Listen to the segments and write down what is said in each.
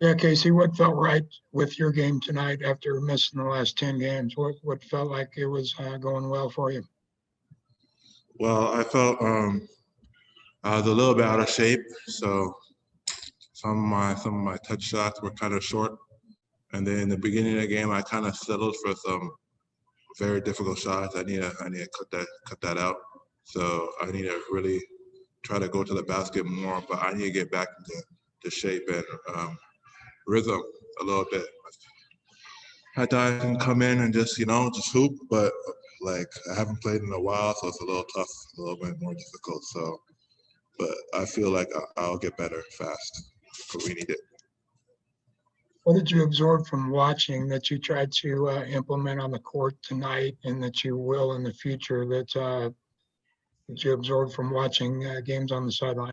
Yeah, Casey, what felt right with your game tonight after missing the last 10 games? What felt like it was going well for you? Well, I felt I was a little bit out of shape, so some of my touch shots were kind of short. And then in the beginning of the game, I kind of settled for some very difficult shots. I need to cut that out. So I need to really try to go to the basket more, but I need to get back into shape and rhythm a little bit. I thought I can come in and just hoop, but like I haven't played in a while, so it's a little tough, a little bit more difficult. So, but I feel like I'll get better fast, but we need it. What did you absorb from watching that you tried to implement on the court tonight and that you will in the future that you absorbed from watching games on the sideline?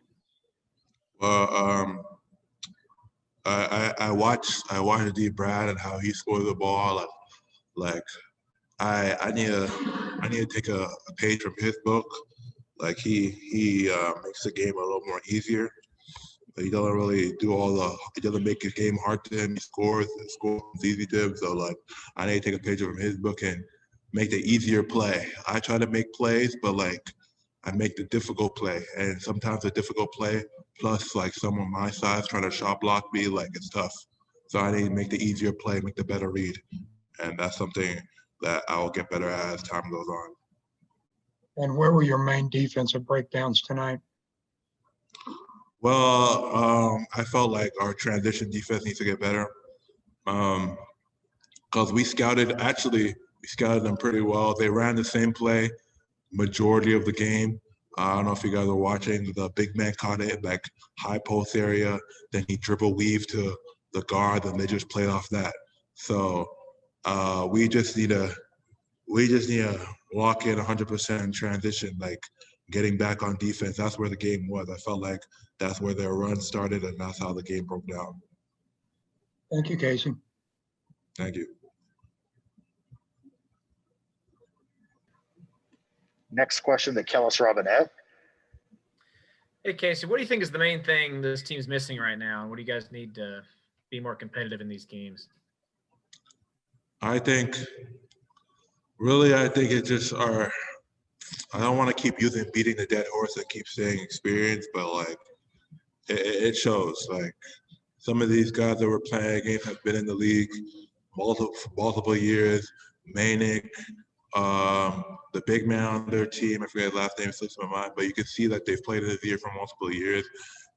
Well, I watched D. Brad and how he scored the ball. Like I need to take a page from his book. Like he makes the game a little more easier. He doesn't really he doesn't make his game hard to him. He scores easy to him. So like I need to take a page from his book and make the easier play. I try to make plays, but like I make the difficult play. And sometimes the difficult play plus like someone my size trying to shot block me, like it's tough. So I need to make the easier play, make the better read. And that's something that I will get better at as time goes on. And where were your main defensive breakdowns tonight? Well, I felt like our transition defense needs to get better. Because we scouted them pretty well. They ran the same play majority of the game. I don't know if you guys are watching. The big man caught it like high post area. Then he dribble weave to the guard, and they just played off that. So we just need to lock in 100% transition, like getting back on defense. That's where the game was. I felt like that's where their run started, and that's how the game broke down. Thank you, Casey. Thank you. Next question to Kellis Robinette. Hey, Casey, what do you think is the main thing this team's missing right now? And what do you guys need to be more competitive in these games? I think it's just I don't want to keep beating the dead horse and keep saying experience, but like it shows. Like some of these guys that we're playing against have been in the league multiple years. Manic, the big man on their team, I forget his last name, slips my mind, but you can see that they've played in this year for multiple years,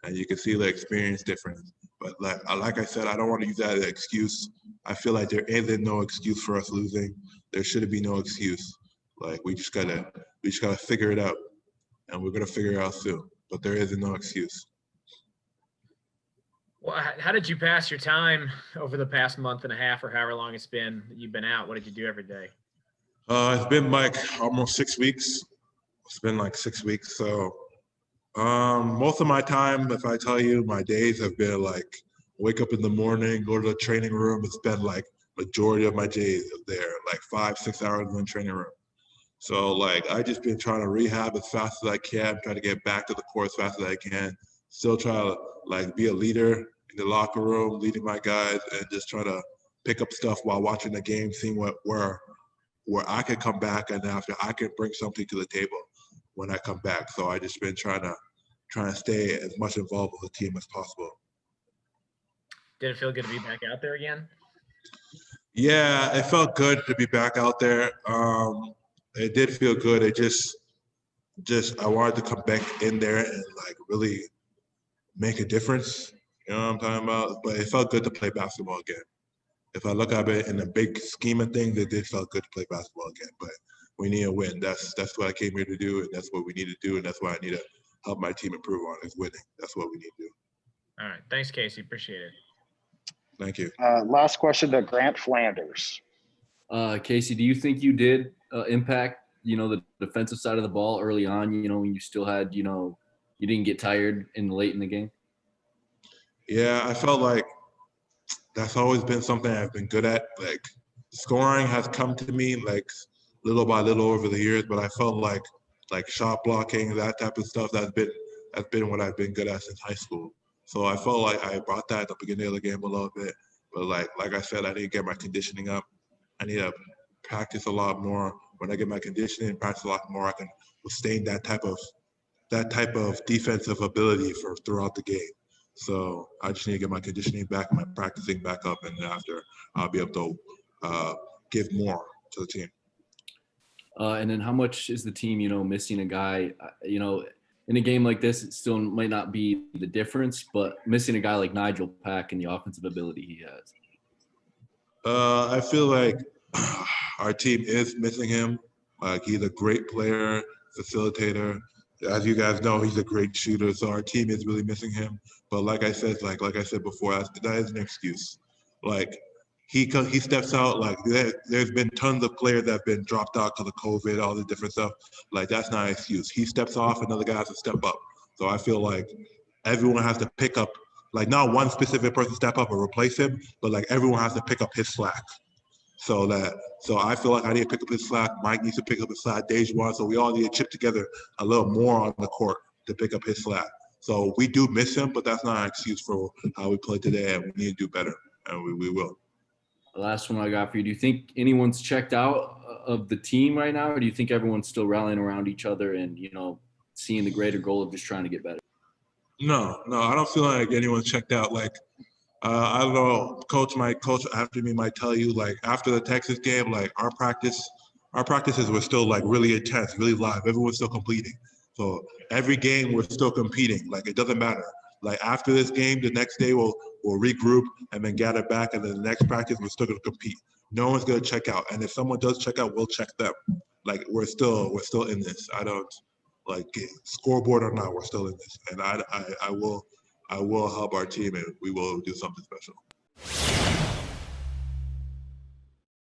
and you can see the experience difference. But like I said, I don't want to use that as an excuse. I feel like there isn't no excuse for us losing. There should be no excuse. Like we just gotta figure it out, and we're gonna figure it out soon. But there isn't no excuse. Well, how did you pass your time over the past month and a half or however long it's been that you've been out? What did you do every day? It's been like almost 6 weeks. It's been like 6 weeks. So most of my time, if I tell you, my days have been like wake up in the morning, go to the training room, and spend like majority of my days there, like 5-6 hours in the training room. So like I just been trying to rehab as fast as I can, try to get back to the court as fast as I can. Still try to like be a leader in the locker room, leading my guys, and just try to pick up stuff while watching the game, seeing where I can come back and after I can bring something to the table when I come back. So I just been trying to stay as much involved with the team as possible. Did it feel good to be back out there again? Yeah, it felt good to be back out there. It did feel good. It just I wanted to come back in there and like really make a difference. You know what I'm talking about? But it felt good to play basketball again. If I look at it in the big scheme of things, it did felt good to play basketball again. But we need to win. That's what I came here to do, and that's what we need to do, and that's what I need to help my team improve on is winning. That's what we need to do. All right. Thanks, Casey. Appreciate it. Thank you. Last question to Grant Flanders. Casey, do you think you did impact, the defensive side of the ball early on, when you still had, you didn't get tired late in the game? Yeah, I felt like that's always been something I've been good at. Like scoring has come to me like little by little over the years, but I felt like shot blocking, that type of stuff, that's been what I've been good at since high school. So I felt like I brought that at the beginning of the game a little bit. But like I said, I didn't get my conditioning up. I need to practice a lot more. When I get my conditioning, practice a lot more, I can sustain that type of defensive ability for throughout the game. So I just need to get my conditioning back, my practicing back up, and after I'll be able to give more to the team. And then how much is the team, missing a guy, in a game like this, it still might not be the difference, but missing a guy like Nigel Pack and the offensive ability he has? I feel like our team is missing him. Like he's a great player, facilitator. As you guys know, he's a great shooter. So our team is really missing him. But like I said before, that is an excuse. Like he steps out. Like there's been tons of players that have been dropped out because of COVID, all the different stuff. Like that's not an excuse. He steps off, another guy has to step up. So I feel like everyone has to pick up. Like not one specific person step up or replace him, but like everyone has to pick up his slack. So I feel like I need to pick up his slack. Mike needs to pick up his slack. Dejuan. So we all need to chip together a little more on the court to pick up his slack. So we do miss him, but that's not an excuse for how we played today. And we need to do better, and we will. The last one I got for you. Do you think anyone's checked out of the team right now, or do you think everyone's still rallying around each other and seeing the greater goal of just trying to get better? No, I don't feel like anyone's checked out. Like I don't know, coach after me might tell you, like after the Texas game, like our practices were still like really intense, really live. Everyone's still competing. So every game we're still competing. Like it doesn't matter. Like after this game, the next day we'll regroup and then gather back, and then the next practice we're still gonna compete. No one's gonna check out. And if someone does check out, we'll check them. Like we're still in this. I don't like scoreboard or not, we're still in this. And I will help our team, and we will do something special.